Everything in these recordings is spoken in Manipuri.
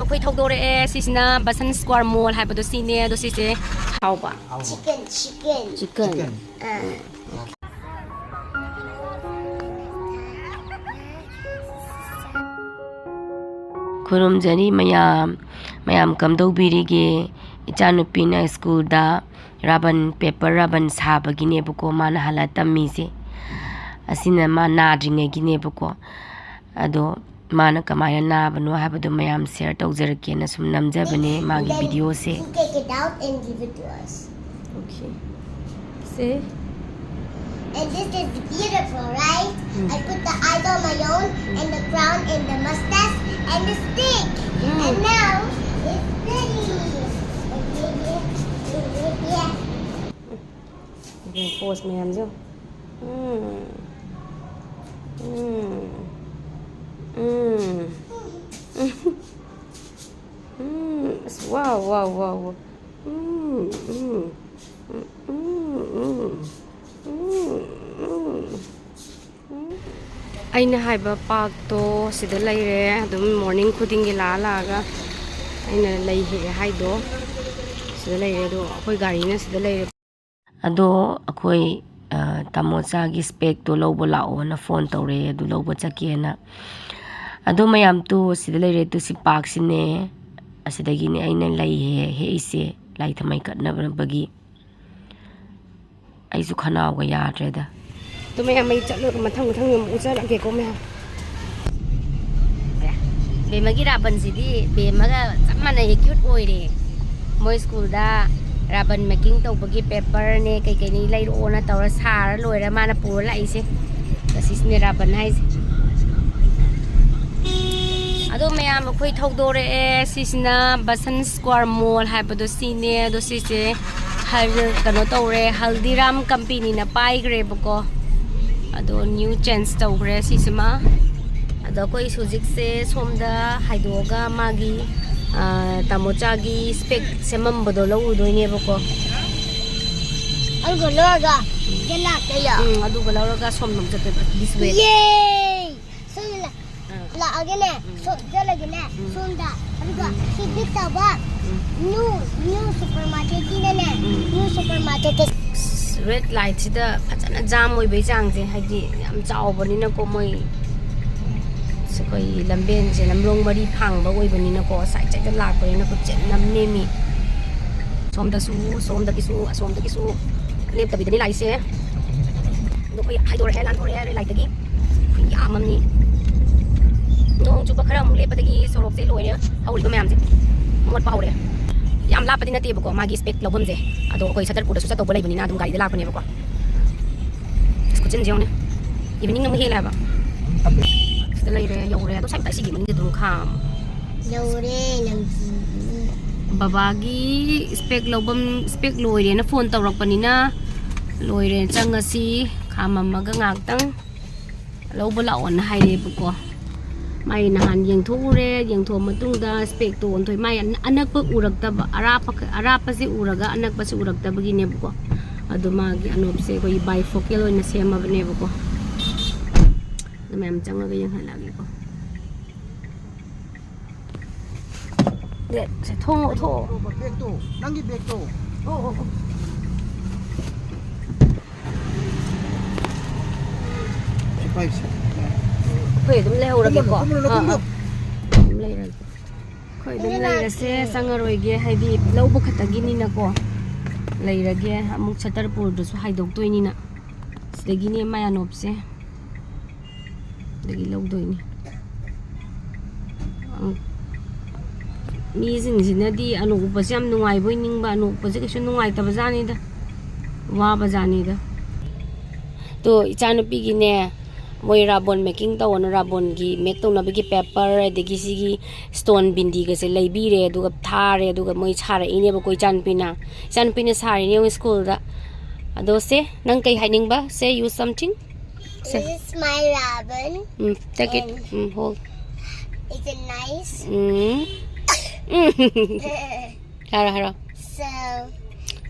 ꯑꯩꯈꯣꯏ ꯊꯧꯗꯣꯔꯛꯑꯦ ꯁꯤꯁꯤꯅ ꯕꯁꯟ ꯁ꯭ꯀ꯭ꯋꯥꯔ ꯃꯣꯜ ꯍꯥꯏꯕꯗꯣ ꯁꯤꯅꯦ ꯑꯗꯣ ꯁꯤꯁꯦ ꯍꯥꯎꯕ ꯆꯤꯀꯟ ꯈꯨꯔꯨꯝꯖꯔꯤ ꯃꯌꯥꯝ ꯀꯝꯗꯧꯕꯤꯔꯤꯒꯦ ꯏꯆꯥꯅꯨꯄꯤꯅ ꯁ꯭ꯀꯨꯜꯗ ꯄꯦꯄꯔ ꯔꯕꯟ ꯁꯥꯕꯒꯤꯅꯦꯕꯀꯣ ꯃꯥꯅ ꯍꯜꯂ ꯇꯝꯃꯤꯁꯦ ꯑꯁꯤꯅ ꯃꯥ ꯅꯥꯗ꯭ꯔꯤꯉꯩꯒꯤꯅꯦꯕꯀꯣ ꯑꯗꯣ ꯃꯥꯅ ꯀꯃꯥꯏꯅ ꯅꯥꯕꯅꯣ ꯍꯥꯏꯕꯗꯣ ꯃꯌꯥꯝ ꯁꯦꯌꯔ ꯇꯧꯖꯔꯛꯀꯦꯅ ꯁꯨꯝ ꯅꯝꯖꯕꯅꯦ ꯃꯥꯒꯤ ꯚꯤꯗꯤꯑꯣꯁꯦ And this is beautiful, right? I put the eyes on my own, and the crown, and the mustache, and the stick. And now it's ready. Okay, pause ma'am. Wow. ꯑꯩꯅ ꯍꯥꯏꯕ ꯄꯥꯔꯛꯇꯣ ꯁꯤꯗ ꯂꯩꯔꯦ ꯑꯗꯨꯝ ꯃꯣꯔꯅꯤꯡ ꯈꯨꯗꯤꯡꯒꯤ ꯂꯥꯛꯑꯒ ꯑꯩꯅ ꯂꯩ ꯍꯦꯛꯑꯦ ꯍꯥꯏꯗꯣ ꯁꯤꯗ ꯂꯩꯔꯦ ꯑꯗꯣ ꯑꯩꯈꯣꯏ ꯒꯥꯔꯤꯅ ꯁꯤꯗ ꯂꯩꯔꯦ ꯑꯗꯣ ꯑꯩꯈꯣꯏ ꯇꯥꯃꯣꯆꯥꯒꯤ ꯁ꯭ꯄꯦꯛꯇꯣ ꯂꯧꯕ ꯂꯥꯛꯑꯣꯅ ꯐꯣꯟ ꯇꯧꯔꯛꯑꯦ ꯑꯗꯨ ꯂꯧꯕ ꯆꯠꯀꯦꯅ ꯑꯗꯣ ꯃꯌꯥꯝ ꯇꯨ ꯁꯤꯗ ꯂꯩꯔꯦ ꯇꯨ ꯁꯤ ꯄꯥꯔꯛꯁꯤꯅꯦ ꯑꯁꯤꯗꯒꯤꯅꯦ ꯑꯩꯅ ꯂꯩ ꯍꯦꯛꯏꯁꯦ ꯂꯥꯏ ꯊꯝꯃꯩ ꯀꯠꯅꯕꯒꯤ ꯑꯩꯁꯨ ꯈꯅꯥꯎꯒ ꯌꯥꯗ꯭ꯔꯦꯗ ꯑꯗꯨ ꯃꯌꯥꯝ ꯑꯩ ꯆꯠꯂꯒ ꯃꯊꯪ ꯑꯃꯨꯛ ꯎꯠꯆꯔꯛꯀꯦꯀꯣ ꯃꯌꯥꯝ ꯕꯦꯝꯃꯒꯤ ꯔꯥꯕꯟꯁꯤꯗꯤ ꯕꯦꯝꯃꯒ ꯆꯞ ꯃꯥꯟꯅꯩ ꯀ꯭ꯌꯨꯠ ꯑꯣꯏꯔꯦ ꯃꯣꯏ ꯁ꯭ꯀꯨꯜꯗ ꯔꯥꯕꯟ ꯃꯦꯀꯤꯡ ꯇꯧꯕꯒꯤ ꯄꯦꯄꯔꯅꯦ ꯀꯩꯀꯩꯅꯤ ꯂꯩꯔꯛꯑꯣꯅ ꯇꯧꯔ ꯁꯥꯔ ꯂꯣꯏꯔ ꯃꯥꯅ ꯄꯨꯔ ꯂꯥꯛꯏꯁꯦ ꯑꯁꯤꯁꯤꯅꯦ ꯔꯥꯕꯟ ꯍꯥꯏꯁꯦ ꯑꯗꯣ ꯃꯌꯥꯝ ꯑꯩꯈꯣই ꯊꯧꯗꯣꯔꯛꯑꯦ ꯁꯤꯁꯤꯅ ꯕꯁꯟ ꯁ꯭ꯀ꯭ꯋꯥꯔ ꯃꯣꯜ ꯍꯥꯏꯕꯗꯣ ꯁꯤꯅꯦ ꯑꯗꯣ ꯁꯤꯁꯦ ꯀꯩꯅꯣ ꯇꯧꯔꯦ ꯍꯜꯗꯤꯔꯥꯝ ꯀꯝꯄꯦꯅꯤꯅ ꯄꯥꯏꯈ꯭ꯔꯦꯕꯀꯣ ꯑꯗꯣ ꯅ꯭ꯌꯨ ꯆꯦꯟꯖ ꯇꯧꯈ꯭ꯔꯦ ꯁꯤꯁꯤꯃ ꯑꯗꯣ ꯑꯩꯈꯣꯏ ꯍꯧꯖꯤꯛꯁꯦ ꯁꯣꯝꯗ ꯍꯥꯏꯗꯣꯛꯑꯒ ꯃꯥꯒꯤ ꯇꯥꯃꯣꯆꯥꯒꯤ ꯁ꯭ꯄꯦꯛ ꯁꯦꯝꯃꯝꯕꯗꯣ ꯂꯧꯔꯨꯗꯣꯏꯅꯦꯕꯀꯣ ꯑꯗꯨꯒ ꯂꯧꯔꯒ ꯂꯥꯛꯇꯣꯏꯔꯣ ꯑꯗꯨꯒ ꯂꯧꯔꯒ ꯁꯣꯝꯗ ꯆꯠꯇꯣꯏꯕ ꯗꯤꯁ ꯋꯦ ꯁꯣꯝꯗ ꯂꯥꯛꯑꯒꯅꯦ ꯆꯠꯂꯒꯅꯦ ꯁꯣꯝꯗ ꯑꯗꯨꯒ ꯁꯤ ꯄꯤꯛ ꯇꯧꯕ ꯅ꯭ꯌꯨ ꯁꯨꯄꯔ ꯃꯥꯔꯀꯦꯠꯀꯤꯅꯅꯦ ꯅ꯭ꯌꯨ ꯁꯨꯄꯔ ꯃꯥꯔꯀꯦꯠꯇ ꯔꯦꯠ ꯂꯥꯏꯠꯁꯤꯗ ꯐꯖꯅ ꯖꯥꯝ ꯑꯣꯏꯕꯒꯤ ꯆꯥꯡꯁꯦ ꯍꯥꯏꯗꯤ ꯌꯥꯝ ꯆꯥꯎꯕꯅꯤꯅꯀꯣ ꯃꯣꯏ ꯑꯩꯈꯣꯏ ꯂꯝꯕꯦꯟꯁꯦ ꯂꯝꯂꯣꯡ ꯃꯔꯤ ꯐꯥꯡꯕ ꯑꯣꯏꯕꯅꯤꯅꯀꯣ ꯁꯥꯏꯗ ꯂꯥꯛꯄꯅꯤꯅꯀꯣ ꯆꯤꯟꯅ ꯅꯦꯝꯃꯤ ꯁꯣꯝꯗꯁꯨ ꯁꯣꯝꯗꯒꯤꯁꯨ ꯑꯁꯣꯝꯗꯒꯤꯁꯨ ꯂꯦꯞꯇꯕꯤꯗꯅꯤ ꯂꯥꯛꯏꯁꯦ ꯑꯗꯣ ꯑꯩꯈꯣꯏ ꯍꯥꯏꯗꯣꯔꯛꯑꯦ ꯂꯥꯟꯊꯣꯔꯛꯑꯦ ꯔꯦꯠ ꯂꯥꯏꯠꯇꯒꯤ ꯌꯥꯝꯃꯝꯅꯤ ꯅꯣꯡ ꯆꯨꯕ ꯈꯔ ꯑꯃꯨꯛ ꯂꯦꯞꯄꯗꯒꯤ ꯁꯣꯔꯣꯛꯁꯦ ꯂꯣꯏꯔꯦ ꯍꯧꯔꯤꯕ ꯃꯌꯥꯝꯁꯦ ꯃꯣꯠꯄ ꯍꯧꯔꯦ ꯌꯥꯝ ꯂꯥꯞꯄꯗꯤ ꯅꯠꯇꯦꯕꯀꯣ ꯃꯥꯒꯤ ꯁ꯭ꯄꯦꯛ ꯂꯧꯐꯝꯁꯦ ꯑꯗꯣ ꯑꯩꯈꯣꯏ ꯁꯇꯔꯄꯨꯔꯗꯁꯨ ꯆꯠꯇꯧꯕ ꯂꯩꯕꯅꯤꯅ ꯑꯗꯨꯝ ꯒꯥꯔꯤꯗ ꯂꯥꯛꯄꯅꯦꯕꯀꯣ ꯈꯨꯠꯆꯤꯟꯁꯦ ꯌꯦꯡꯉꯨꯅꯦ ꯏꯚꯤꯅꯤꯡ ꯑꯃꯨꯛ ꯍꯦꯜꯂꯦ ꯍꯥꯏꯕ ꯁꯤꯗ ꯂꯩꯔꯦ ꯌꯧꯔꯦ ꯑꯗꯣ ꯁꯥꯏꯗ ꯁꯤꯒꯤ ꯃꯅꯤꯡꯗ ꯑꯗꯨꯝ ꯈꯥꯝ ꯌꯧꯔꯦ ꯕꯕꯥꯒꯤ ꯁ꯭ꯄꯦꯛ ꯂꯧꯐꯝ ꯁ꯭ꯄꯦꯛ ꯂꯣꯏꯔꯦꯅ ꯐꯣꯟ ꯇꯧꯔꯛꯄꯅꯤꯅ ꯂꯣꯏꯔꯦ ꯆꯪꯉꯁꯤ ꯈꯥꯝꯃꯝꯃꯒ ꯉꯥꯛꯇꯪ ꯂꯧꯕ ꯂꯥꯛꯑꯣꯅ ꯍꯥꯏꯔꯦꯕꯀꯣ ꯃꯥꯏ ꯅꯍꯥꯟ ꯌꯦꯡꯊꯣꯛꯎꯔꯦ ꯌꯦꯡꯊꯣꯛꯑ ꯃꯇꯨꯡꯗ ꯁ꯭ꯄꯦꯛꯇꯣ ꯑꯣꯟꯊꯣꯛ ꯃꯥꯏ ꯑꯅꯛꯄ ꯎꯔꯛꯇꯕ ꯑꯔꯥꯞꯄꯁꯤ ꯎꯔꯒ ꯑꯅꯛꯄꯁꯤ ꯎꯔꯛꯇꯕꯒꯤꯅꯦꯕꯀꯣ ꯑꯗꯣ ꯃꯥꯒꯤ ꯑꯅꯣꯞꯁꯦ ꯑꯩꯈꯣꯏꯒꯤ ꯕꯥꯏꯐꯣꯀꯦꯜ ꯑꯣꯏꯅ ꯁꯦꯝꯃꯕꯅꯦꯕꯀꯣ ꯑꯗꯨ ꯃꯌꯥꯝ ꯆꯪꯉꯒ ꯌꯦꯡꯍꯜꯂꯛꯑꯒꯦꯀꯣ ꯊꯣꯡ ꯕꯦꯛꯇꯣ ꯅꯪꯒꯤ ꯕꯦꯛꯇꯣ ꯑꯩꯈꯣꯏ ꯑꯗꯨꯝ ꯂꯩꯍꯧꯔꯒꯦꯀꯣ ꯑꯗꯨꯝ ꯂꯩꯔꯒꯦ ꯑꯩꯈꯣꯏ ꯑꯗꯨꯝ ꯂꯩꯔꯁꯦ ꯆꯪꯉꯔꯣꯏꯒꯦ ꯍꯥꯏꯗꯤ ꯂꯧꯕ ꯈꯛꯇꯒꯤꯅꯤꯅꯀꯣ ꯂꯩꯔꯒꯦ ꯑꯃꯨꯛ ꯁꯇꯔꯄꯨꯔꯗꯁꯨ ꯍꯥꯏꯗꯣꯛꯇꯣꯏꯅꯤꯅ ꯁꯤꯗꯒꯤꯅꯦ ꯃꯥꯏ ꯑꯅꯣꯞꯁꯦ ꯗꯒꯤ ꯂꯧꯗꯣꯏꯅꯤ ꯃꯤꯁꯤꯡꯁꯤꯅꯗꯤ ꯑꯅꯣꯞ ꯎꯞꯄꯁꯦ ꯌꯥꯝ ꯅꯨꯡꯉꯥꯏꯕꯣꯏ ꯅꯤꯡꯕ ꯑꯅꯣꯞ ꯎꯞꯄꯁꯦ ꯀꯩꯁꯨ ꯅꯨꯡꯉꯥꯏꯇꯕ ꯖꯥꯠꯅꯤꯗ ꯋꯥꯕ ꯖꯥꯠꯅꯤꯗ ꯇꯣ ꯏꯆꯥꯅꯨꯄꯤꯒꯤꯅꯦ ꯃꯣꯏ ꯔꯥꯕꯣꯟ ꯃꯦꯀꯤꯡ ꯇꯧꯅ ꯔꯥꯕꯣꯟꯒꯤ ꯃꯦꯛ ꯇꯧꯅꯕꯒꯤ ꯄꯦꯄꯔ ꯑꯗꯒꯤ ꯁꯤꯒꯤ ꯁ꯭ꯇꯣꯟ ꯕꯤꯟꯗꯤꯒꯁꯦ ꯂꯩꯕꯤꯔꯦ ꯑꯗꯨꯒ ꯊꯥꯔꯦ ꯑꯗꯨꯒ ꯃꯣꯏ ꯁꯥꯔꯛꯏꯅꯦꯕꯀꯣ ꯏꯆꯥꯅꯨꯄꯤꯅ ꯁꯥꯔꯤꯅꯦ ꯁ꯭ꯀꯨꯜꯗ ꯑꯗꯣ ꯁꯦ ꯅꯪ ꯀꯩ ꯍꯥꯏꯅꯤꯡꯕ ꯁꯦ ꯌꯨ ꯁꯝꯊꯤꯡ This is my ribbon. Take it. Hold. Is it nice? Hara. So,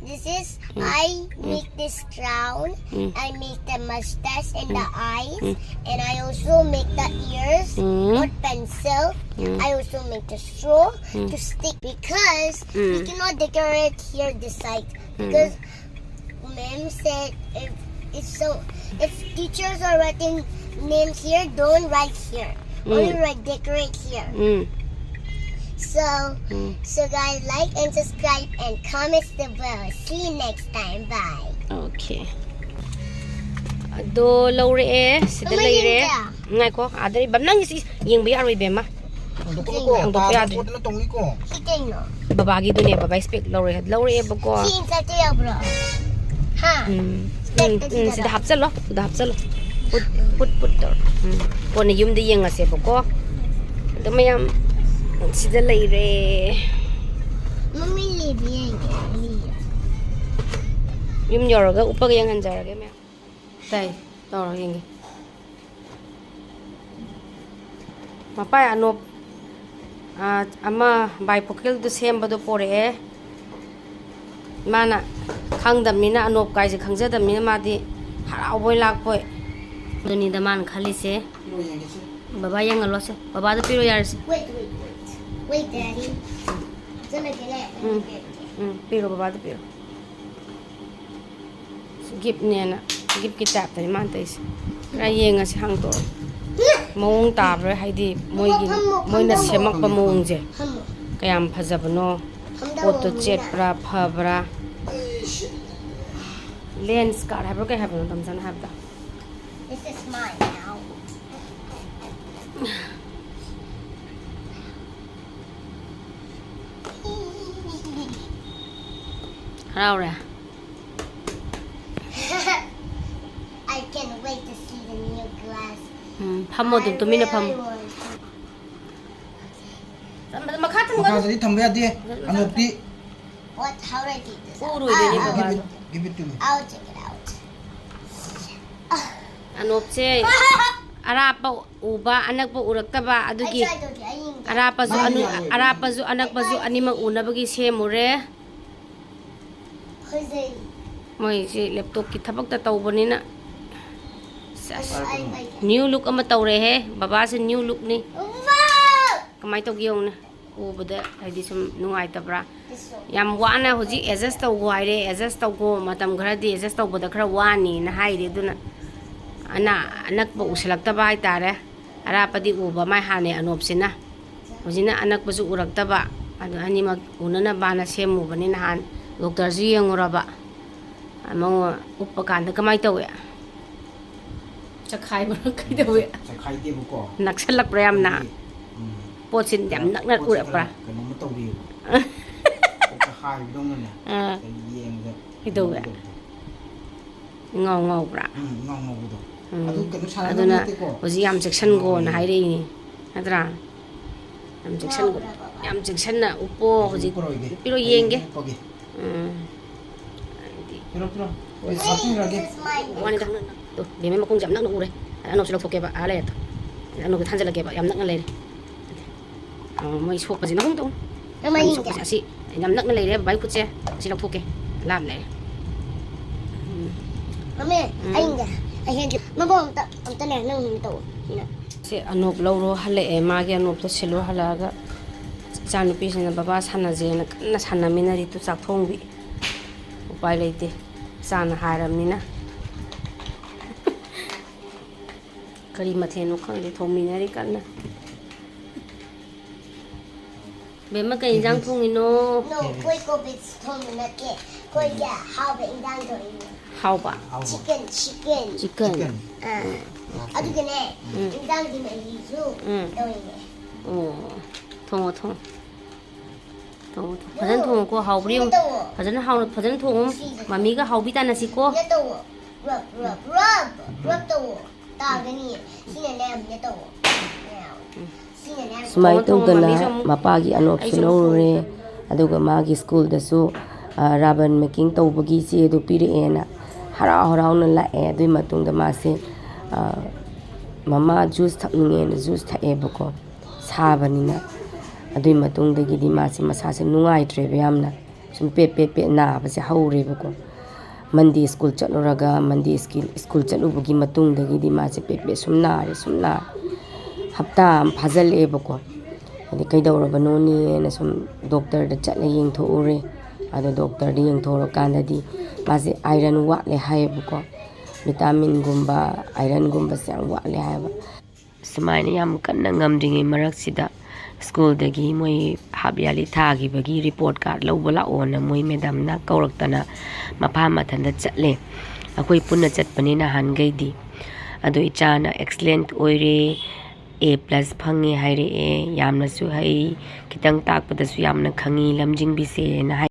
this is I make this crown. I make the mustache and the eyes, and I also make the ears with pencil. I also make the straw to stick because we cannot decorate here this side because Ma'am said if teachers are writing names here, don't write here. Only write decorate here. So guys, like and subscribe and comment the bell. See you next time. Bye. Okay. Do laure sida leire. Ngai ko adari bam nang si yeng bi aroi bema. Ang dokya di. Chicken no. Babagi do ne babai speak laure ba ko. Chin sa tiya bro. Ha. Sida hapsal lo. Put door. Ko ne yum de yeng ase ba ko. Do mayam sida leire. Mummy live yeng. Yum yoroga upag yang hanjarage me. Tai toro yeng. Mapai anop ama bifocal to semba do pore mana khangdamina anop kaise khangjadamina madi haraboi lakpoi doni daman khalise baba yang alose baba da piro yarse Wait, Daddy. Gonna get it. Piro baba da piro gip nena gip kitab tani man tais ra yenga si hang to mong tabre haidi moina semak pa mong je kayam phajabno photo chat pra phabra lens card habro kay habno tamjan habda. This is mine now. Haraura I can't wait to see the new glass. Phammo dum tumina pham makhatang Makasari thambaya di. Anopti. What? How do I do this? uru de baba Give it to me. I'll check it out. anop che arapa uba anak pa uraktaba I adugi tried to do it. arapa zu anak pa zu animak unabagi semure Jose. moi si laptop ki thabak ta tawbanina I new look ama tawre he baba se new look ni Wow! kamai to gyong na ubada haidi sum nungai tabra This one. yam wana hoji adjust taw go aire adjust taw go matam ghara di adjust taw boda khara wani na haide duna anak ba usalak ta ba tare ara padi uba mai hane anop sina hojina anak ba su urak ta ba adu ani mag unana bana semu bani na han doctor ji yangura ba among upakan da kamai tawe chakhai ba kai tawe Sa khai ti bu ko. naksalak prayam na posin yam naknat ura pra Kan mo to bi. Ko khai dong na. Sa yeng da. Itawe ngau pra Ngong ngong bu do. Adu kan sa aduna hoji yam section go na haire ni adra yam section na upo hoji piro yenge Pogi. Pero. Oi Wait, satin rage. this is mine. wani da to beme makung jam nak no ure ano sila foke ba ale ta ano ko thanjala ke ba yam nak na le mai sok pa jinong to Mama, mai you sok get. pa si yam nak na le bai khut che sila foke lam le Mama, I get. I can't do. Mama, I'm telling you, no. se anop lawro hale e ma ge anop to selo halaga chanu pi sina baba sana je na sana minari tu chak thong bi upai leite sana haramina kari mathenu khangde thominari kanna bema kai jang thongino No, koi ko bits told me not get. Koi yeah, how be down to how ba chicken. chicken Adu kene. Down to me you. Doing it. thong fajan thong ko how bri fajan thong mami ga how bi ta na si ko Get the rub the wall. Tagani. Sina lam get the wall. Now. Sina lam. Sumai tawdana mapagi anop silore aduga magi school dasu raban making tawbagi si edu piriena harau na la e dui matung da mase mama juice thakninge juice thae bako sabanina adui matung dagi di mase masase nungai tre yamna sum pe na ba se haure bako Monday school chatluraga Monday school chatlubugi matungdagidi mase pepe sum nare hapta phajal ebako adi kaidawrabano ni na sum doctor da chatla yengthoure ado doctor di yengthoro kandadi mase iron watle haibako vitamin gumba iron gumba sang watle haiba sumaina yam kanna ngamdingi marak sida school dagi moi habyali thagi bagi report card lawbala ona moi madam na kauraktana mapha mathanda chatle akoi punna chatpani na hangaidi ado echana excellent oire A+ phangi haire yamna su hai kitang takpada su yamna khangi lamjing bi se na